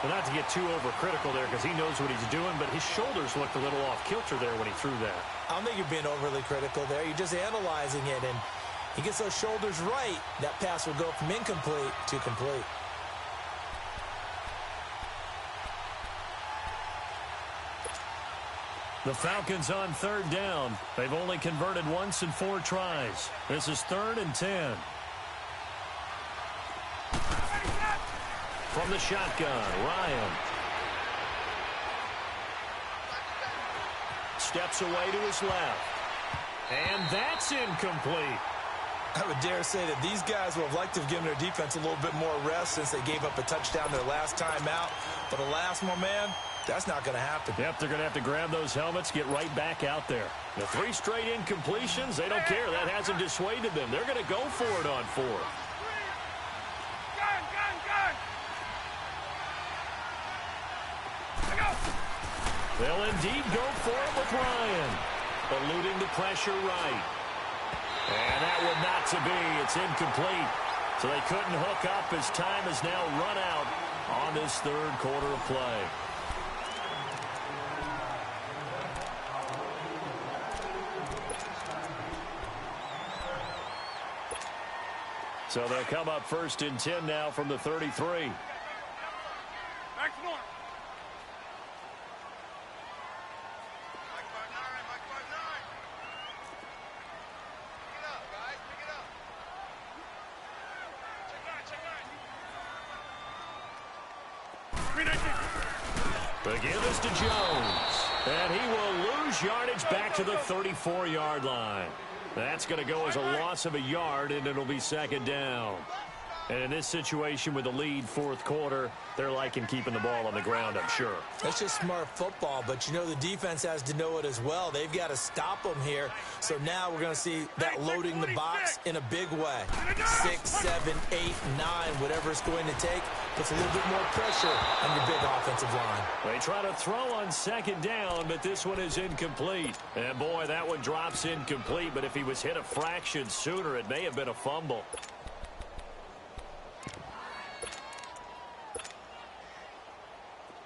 Well, not to get too overcritical there because he knows what he's doing, but his shoulders looked a little off kilter there when he threw that. I don't think you're being overly critical there. You're just analyzing it, and he gets those shoulders right. That pass will go from incomplete to complete. The Falcons on third down. They've only converted once in 4 tries. This is 3rd and 10. From the shotgun, Ryan. Steps away to his left. And that's incomplete. I would dare say that these guys would have liked to have given their defense a little bit more rest since they gave up a touchdown their last time out. But alas, my man, that's not going to happen. Yep, they're going to have to grab those helmets, get right back out there. The 3 straight incompletions, they don't care. That hasn't dissuaded them. They're going to go for it on 4. They'll indeed go for it with Ryan. Eluding the pressure right. And that would not to be. It's incomplete. So they couldn't hook up as time has now run out on this 3rd quarter of play. So they'll come up 1st and 10 now from the 33. Back to north. The give is to Jones. And he will lose yardage back to the 34-yard line. That's going to go as a loss of a yard, and it'll be 2nd down. And in this situation with the lead 4th quarter, they're liking keeping the ball on the ground, I'm sure. That's just smart football, but you know the defense has to know it as well. They've got to stop them here. So now we're going to see that loading the box in a big way. 6, 7, 8, 9, whatever it's going to take, puts a little bit more pressure on your big offensive line. They try to throw on 2nd down, but this one is incomplete. And boy, that one drops incomplete, but if he was hit a fraction sooner, it may have been a fumble.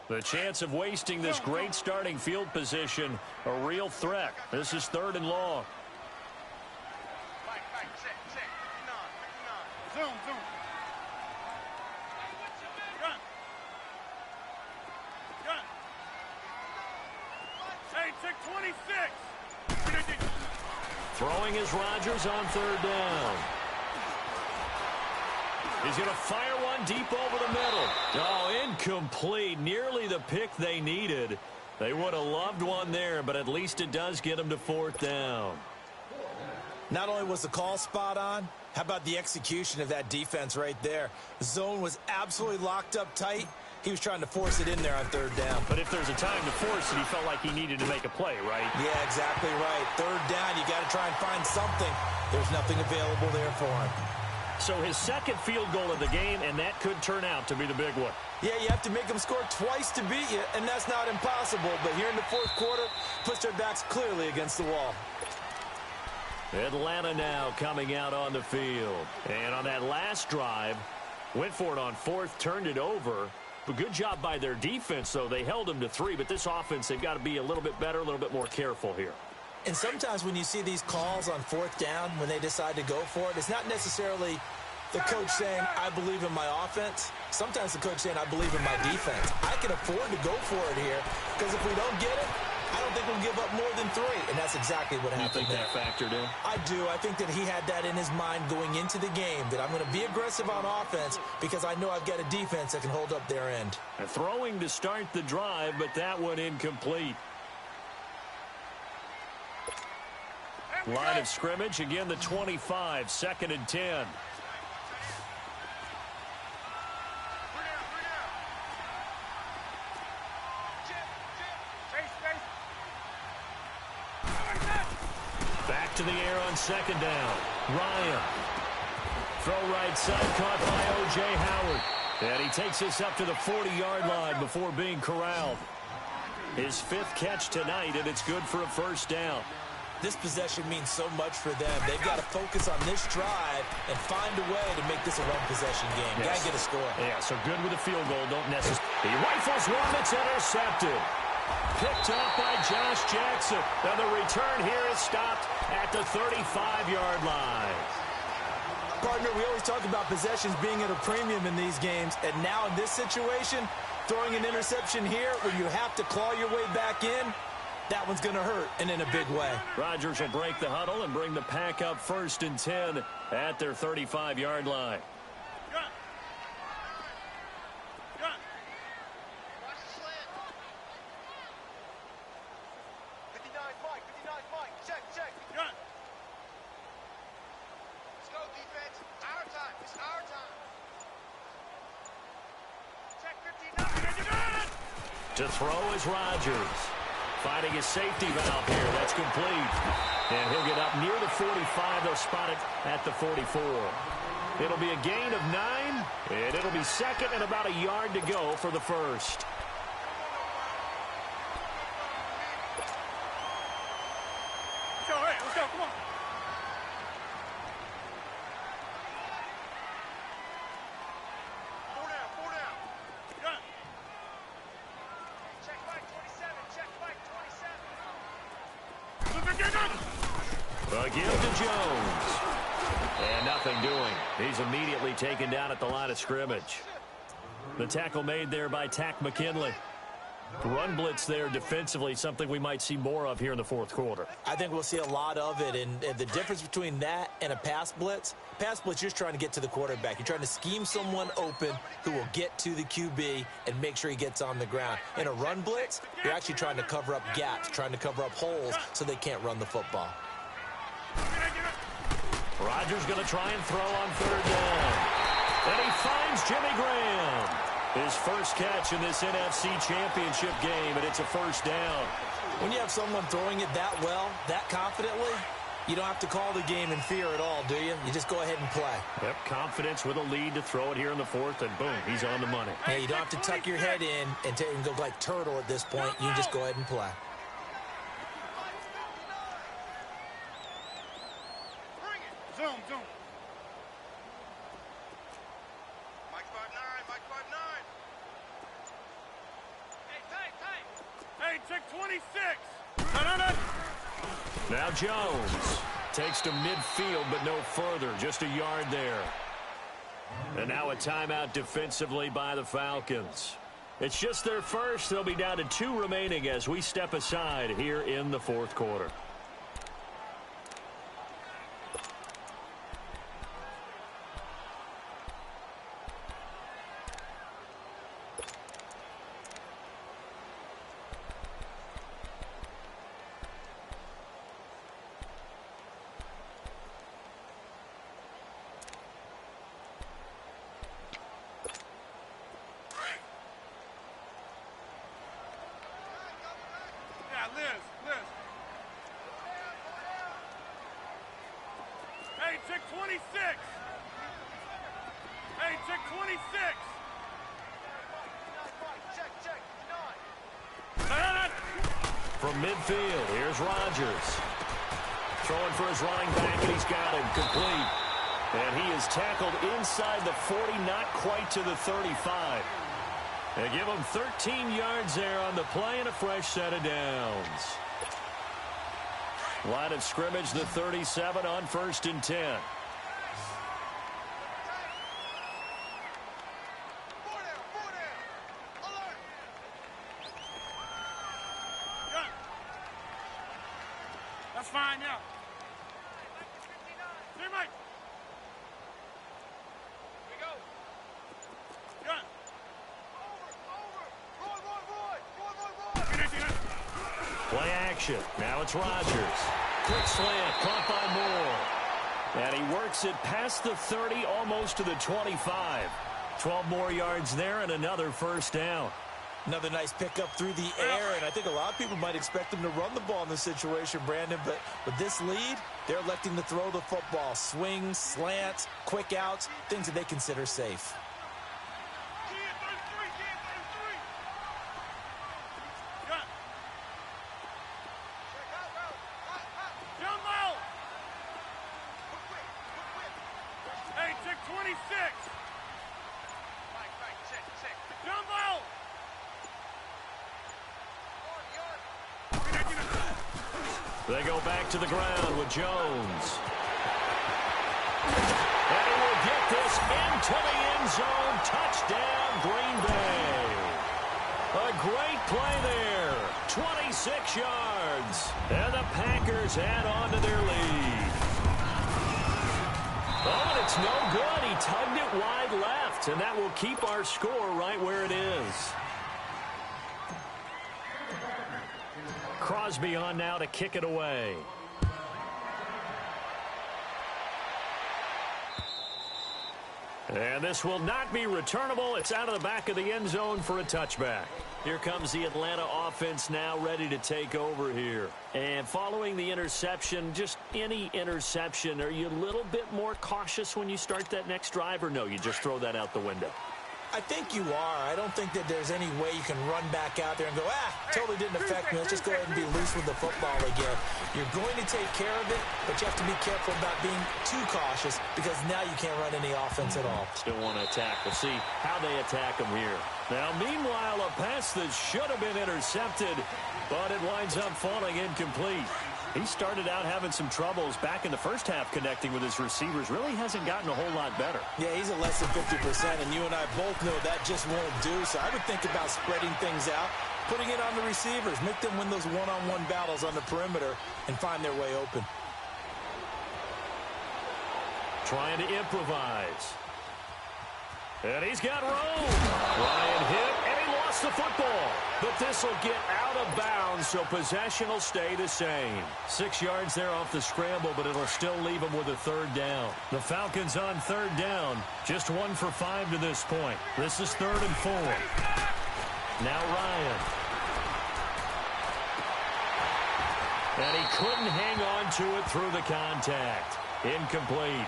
The chance of wasting this great starting field position, a real threat. This is 3rd and long. Fight, check, 59. Zoom. Gun. Hey, check 26. Throwing is Rodgers on 3rd down. He's going to fire one deep over the middle. Oh, incomplete. Nearly the pick they needed. They would have loved one there, but at least it does get them to 4th down. Not only was the call spot on, how about the execution of that defense right there? The zone was absolutely locked up tight. He was trying to force it in there on 3rd down. But if there's a time to force it, he felt like he needed to make a play, right? Yeah, exactly right. 3rd down, you got to try and find something. There's nothing available there for him. So his 2nd field goal of the game, and that could turn out to be the big one. Yeah, you have to make them score twice to beat you, and that's not impossible. But here in the 4th quarter, puts their backs clearly against the wall. Atlanta now coming out on the field. And on that last drive, went for it on 4th, turned it over. But good job by their defense, though. They held them to 3, but this offense, they've got to be a little bit better, a little bit more careful here. And sometimes when you see these calls on 4th down, when they decide to go for it, it's not necessarily the coach saying, I believe in my offense. Sometimes the coach saying, I believe in my defense. I can afford to go for it here, because if we don't get it, I don't think we'll give up more than 3. And that's exactly what happened there. You think that factored in? I do. I think that he had that in his mind going into the game, that I'm going to be aggressive on offense because I know I've got a defense that can hold up their end. Throwing to start the drive, but that one incomplete. Line of scrimmage, again the 25, 2nd and 10. Back to the air on 2nd down. Ryan. Throw right side, caught by O.J. Howard. And he takes this up to the 40-yard line before being corralled. His 5th catch tonight, and it's good for a 1st down. This possession means so much for them. They've got to focus on this drive and find a way to make this a one-possession game. Yes. Got to get a score. Yeah, so good with a field goal. Don't necessarily. He rifles one that's intercepted. Picked up by Josh Jackson. Now the return here is stopped at the 35-yard line. Partner, we always talk about possessions being at a premium in these games, and now in this situation, throwing an interception here when you have to claw your way back in, that one's going to hurt, and in a big way. Rodgers will break the huddle and bring the pack up 1st and 10 at their 35-yard line. Watch the slant. 59 Mike, check. Gun. Let's go, defense. Our time. It's our time. Check 59. To throw is Rodgers. Finding his safety valve here. That's complete. And he'll get up near the 45. They'll spot it at the 44. It'll be a gain of 9, and it'll be 2nd and about a yard to go for the 1st. Let's go, come on. Four down. Gun. Check Mike 27. Check Mike 27. A give to Jones. And nothing doing. He's immediately taken down at the line of scrimmage. The tackle made there by Tack McKinley. Run blitz there defensively, something we might see more of here in the 4th quarter. I think we'll see a lot of it, and the difference between that and a pass blitz, you're just trying to get to the quarterback. You're trying to scheme someone open who will get to the QB and make sure he gets on the ground. In a run blitz, you're actually trying to cover up gaps, trying to cover up holes so they can't run the football. Rodgers going to try and throw on 3rd down. And he finds Jimmy Graham. His first catch in this NFC Championship game, and it's a 1st down. When you have someone throwing it that well, that confidently, you don't have to call the game in fear at all, do you? You just go ahead and play. Yep, confidence with a lead to throw it here in the 4th, and boom, he's on the money. Yeah, you don't have to tuck your head in and go like turtle at this point. You can just go ahead and play. Bring it. Zoom. Mike 5'9. Hey, check 26. No. Now Jones takes to midfield, but no further. Just a yard there. And now a timeout defensively by the Falcons. It's just their first. They'll be down to 2 remaining as we step aside here in the fourth quarter. Liz. Hey, check 26. Hey, check 26. Check. 9. No. From midfield, here's Rodgers. Throwing for his running back, and he's got him complete. And he is tackled inside the 40, not quite to the 35. They give him 13 yards there on the play and a fresh set of downs. Line of scrimmage, the 37 on 1st and 10. Four down. Alert. Yeah. That's fine, yeah. Teammate. We go. Yeah. Roy. Play action. Now it's Rodgers. Quick slant, caught by Moore. And he works it past the 30, almost to the 25. 12 more yards there and another first down. Another nice pickup through the air, and I think a lot of people might expect him to run the ball in this situation, Brandon, but with this lead, they're electing to throw the football. Swings, slants, quick outs, things that they consider safe. Hey, check 26. Right. Check. Jumbo. They go back to the ground with Jones. And he will get this into the end zone. Touchdown, Green Bay. A great play there. 26 yards. And the Packers add on to their lead. Oh, and it's no good. He tugged it wide left, and that will keep our score right where it is. Crosby on now to kick it away. And this will not be returnable. It's out of the back of the end zone for a touchback. Here comes the Atlanta offense now ready to take over here. And following the interception, just any interception, are you a little bit more cautious when you start that next drive, or no, you just throw that out the window? I think you are. I don't think that there's any way you can run back out there and go, totally didn't affect me. Let's just go ahead and be loose with the football again. You're going to take care of it, but you have to be careful about being too cautious because now you can't run any offense at all. Still want to attack. We'll see how they attack them here. Now, meanwhile, a pass that should have been intercepted, but it winds up falling incomplete. He started out having some troubles back in the first half connecting with his receivers. Really hasn't gotten a whole lot better. Yeah, he's at less than 50%, and you and I both know that just won't do. So I would think about spreading things out, putting it on the receivers, make them win those one-on-one battles on the perimeter and find their way open. Trying to improvise. And he's got room. Ryan hit, and he lost the football. But this will get out of bounds, so possession will stay the same. 6 yards there off the scramble, but it'll still leave him with a third down. The Falcons on third down, just 1 for 5 to this point. This is 3rd and 4. Now Ryan. And he couldn't hang on to it through the contact. Incomplete.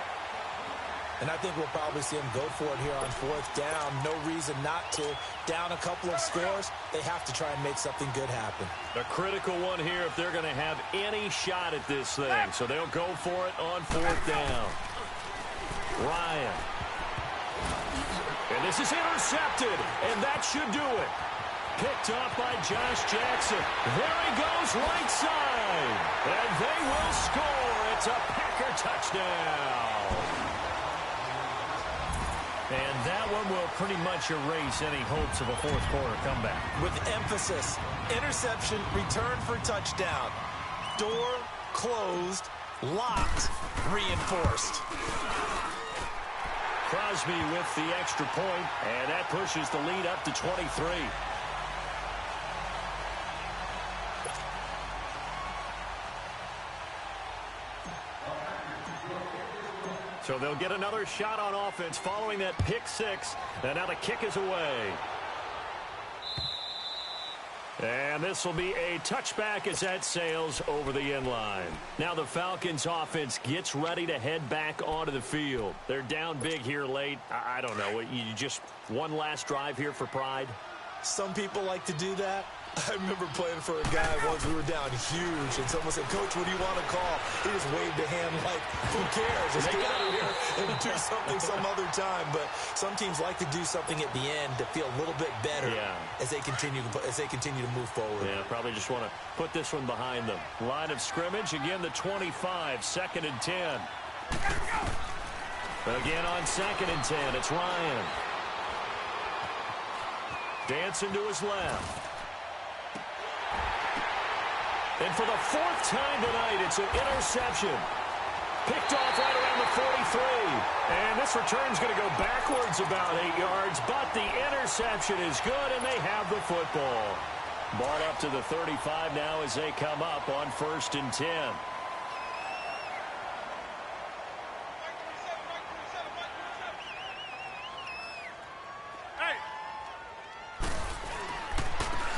And I think we'll probably see him go for it here on 4th down. No reason not to. Down a couple of scores, they have to try and make something good happen. A critical one here if they're going to have any shot at this thing. So they'll go for it on 4th down. Ryan. And this is intercepted, and that should do it. picked off by Josh Jackson. There he goes, right side. And they will score. It's a Packer touchdown. And that one will pretty much erase any hopes of a fourth quarter comeback. With emphasis, interception, return for touchdown. Door closed, locked, reinforced. Crosby with the extra point, and that pushes the lead up to 23. So they'll get another shot on offense following that pick six, and now the kick is away. And this will be a touchback as that sails over the end line. Now the Falcons offense gets ready to head back onto the field. They're down big here late. I don't know. You just one last drive here for pride? Some people like to do that. I remember playing for a guy once. We were down huge, and someone said, "Coach, what do you want to call?" He just waved a hand like, "Who cares? Just get out of here and do something some other time." But some teams like to do something at the end to feel a little bit better as they continue to move forward. Yeah, probably just want to put this one behind them. Line of scrimmage again. The 25, 2nd and 10. Again on 2nd and 10, it's Ryan. Dancing to his left. And for the 4th time tonight, it's an interception. Picked off right around the 43. And this return's going to go backwards about 8 yards, but the interception is good, and they have the football. Ball up to the 35 now as they come up on 1st and 10.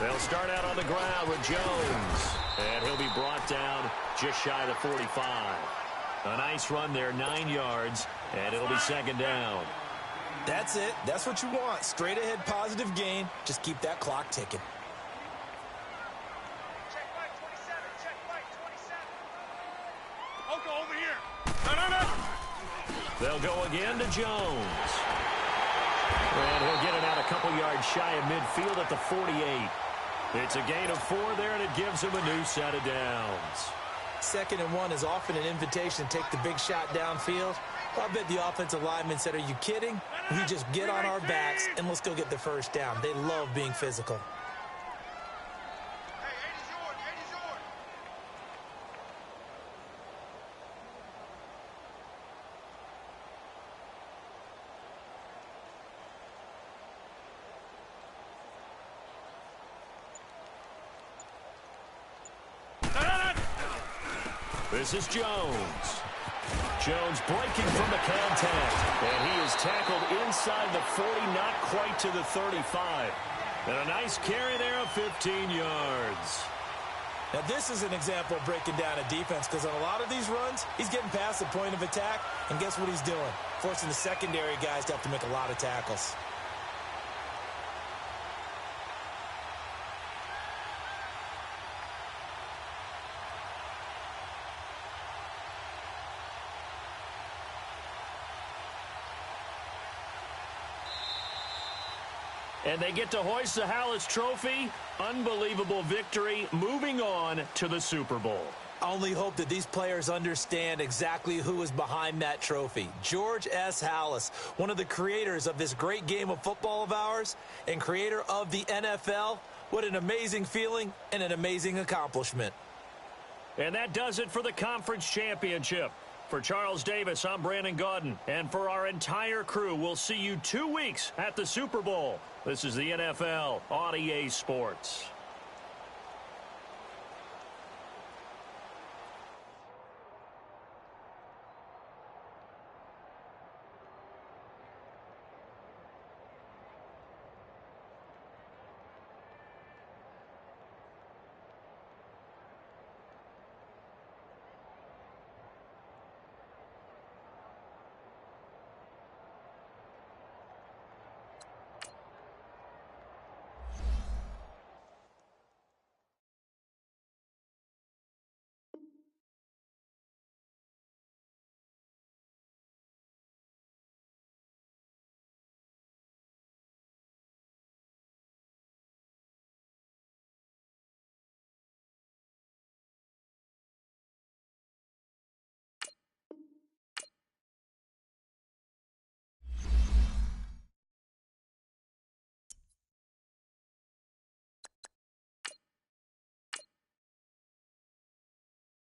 They'll start out on the ground with Jones. And he'll be brought down just shy of the 45. A nice run there, 9 yards, and it'll be 2nd down. That's it. That's what you want. Straight ahead positive gain. Just keep that clock ticking. Check right 27. Check right 27. I'll go over here. No. They'll go again to Jones. And he'll get it out a couple yards shy of midfield at the 48. It's a gain of 4 there, and it gives him a new set of downs. 2nd and 1 is often an invitation to take the big shot downfield. I bet the offensive lineman said, "Are you kidding? We just get on our backs and let's go get the first down." They love being physical. Hey, 80's yours. 80's yours. This is Jones. Jones breaking from the contact. And he is tackled inside the 40, not quite to the 35. And a nice carry there of 15 yards. Now, this is an example of breaking down a defense, because on a lot of these runs, he's getting past the point of attack, and guess what he's doing? Forcing the secondary guys to have to make a lot of tackles. And they get to hoist the Hallis Trophy. Unbelievable victory. Moving on to the Super Bowl. I only hope that these players understand exactly who is behind that trophy. George S. Hallis, one of the creators of this great game of football of ours and creator of the NFL. What an amazing feeling and an amazing accomplishment. And that does it for the conference championship. For Charles Davis, I'm Brandon Gaudin. And for our entire crew, we'll see you 2 weeks at the Super Bowl. This is the NFL on EA Sports.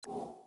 you